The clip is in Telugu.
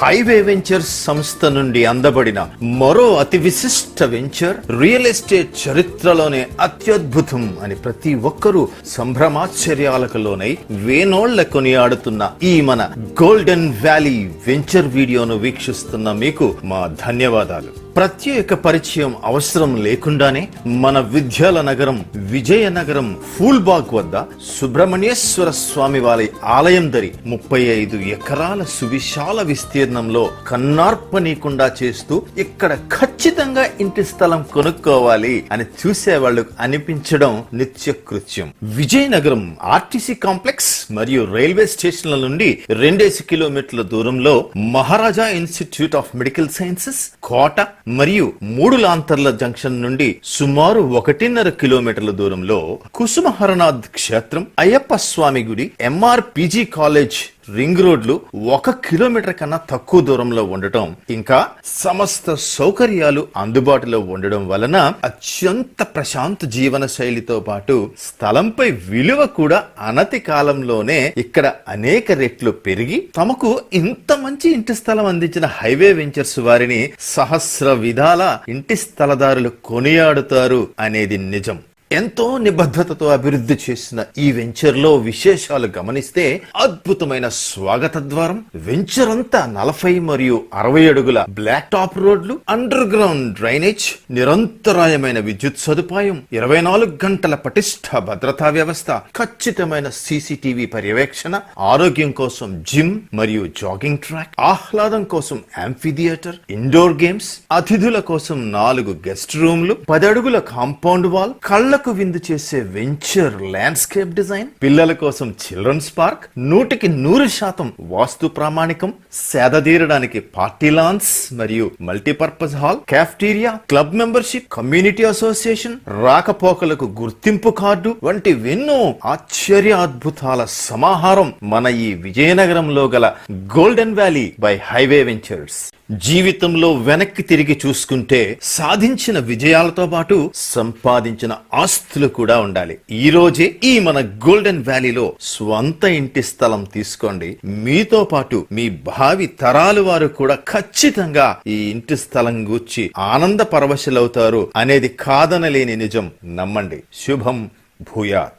హైవే వెంచర్స్ సంస్థ నుండి అందబడిన మరో అతి విశిష్ట వెంచర్ రియల్ ఎస్టేట్ చరిత్రలోనే అత్యద్భుతం అని ప్రతి ఒక్కరూ సంభ్రమాశ్చర్యాలకు లోనై వేనోళ్ల కొనియాడుతున్న ఈ మన గోల్డెన్ వ్యాలీ వెంచర్ వీడియోను వీక్షిస్తున్న మీకు మా ధన్యవాదాలు. ప్రత్యేక పరిచయం అవసరం లేకుండానే మన విద్యాల నగరం విజయనగరం ఫూల్బాగ్ వద్ద సుబ్రహ్మణ్యేశ్వర స్వామి వారి ఆలయం దరి 35 ఎకరాల సువిశాల విస్తీర్ణంలో కన్నార్పనీయకుండా చేస్తూ ఇక్కడ ఖచ్చితంగా ఇంటి స్థలం కొనుక్కోవాలి అని చూసేవాళ్లు అనిపించడం నిత్యకృత్యం. విజయనగరం ఆర్టీసీ కాంప్లెక్స్ మరియు రైల్వే స్టేషన్ల నుండి 2 కిలోమీటర్ల దూరంలో మహారాజా ఇన్స్టిట్యూట్ ఆఫ్ మెడికల్ సైన్సెస్, కోట మరియు 3 లాంతర్ల జంక్షన్ నుండి సుమారు 1.5 కిలోమీటర్ల దూరంలో కుసుమహరనాథ్ క్షేత్రం, అయ్యప్ప స్వామి గుడి, ఎంఆర్పిజి కాలేజ్ రింగ్ రోడ్లు 1 కిలోమీటర్ కన్నా తక్కువ దూరంలో ఉండటం, ఇంకా సమస్త సౌకర్యాలు అందుబాటులో ఉండడం వలన అత్యంత ప్రశాంత జీవన శైలితో పాటు స్థలంపై విలువ కూడా అనతి కాలంలోనే ఇక్కడ అనేక రెట్లు పెరిగి తమకు ఇంత మంచి ఇంటి స్థలం అందించిన హైవే వెంచర్స్ వారిని సహస్ర విధాల ఇంటి స్థలదారులు కొనియాడుతారు అనేది నిజం. ఎంతో నిబద్ధతతో అభివృద్ధి చేసిన ఈ వెంచర్ లో విశేషాలు గమనిస్తే అద్భుతమైన స్వాగత ద్వారం, వెంచర్ అంతా 40 మరియు 60 అడుగుల బ్లాక్ టాప్ రోడ్లు, అండర్ గ్రౌండ్ డ్రైనేజ్, నిరంతరాయమైన విద్యుత్ సదుపాయం, 24 గంటల పటిష్ట భద్రతా వ్యవస్థ, ఖచ్చితమైన సీసీటీవీ పర్యవేక్షణ, ఆరోగ్యం కోసం జిమ్ మరియు జాగింగ్ ట్రాక్, ఆహ్లాదం కోసం యాంఫీ థియేటర్, ఇండోర్ గేమ్స్, అతిథుల కోసం 4 గెస్ట్ రూమ్లు, 10 అడుగుల కాంపౌండ్ వాల్, కళ్ళ విందు చేసే వెంచర్ ల్యాండ్స్కేప్ డిజైన్, పిల్లల కోసం చిల్డ్రన్స్ పార్క్, 100% వాస్తు ప్రామాణికం, సేదతీరడానికి పార్టీ లాన్స్ మరియు multipurpose hall, cafeteria, club membership, community association, రాకపోకలకు గుర్తింపు కార్డు వంటి ఎన్నో ఆశ్చర్య అద్భుతాల సమాహారం మన ఈ విజయనగరంలో గల golden valley by highway ventures. జీవితంలో వెనక్కి తిరిగి చూసుకుంటే సాధించిన విజయాలతో పాటు సంపాదించిన ఆస్తులు కూడా ఉండాలి. ఈ రోజే ఈ మన గోల్డెన్ వ్యాలీలో స్వంత ఇంటి స్థలం తీసుకోండి. మీతో పాటు మీ భావి తరాలు వారు కూడా ఖచ్చితంగా ఈ ఇంటి స్థలం గూర్చి ఆనంద పరవశులవుతారు అనేది కాదనలేని నిజం. నమ్మండి. శుభం భూయాత్.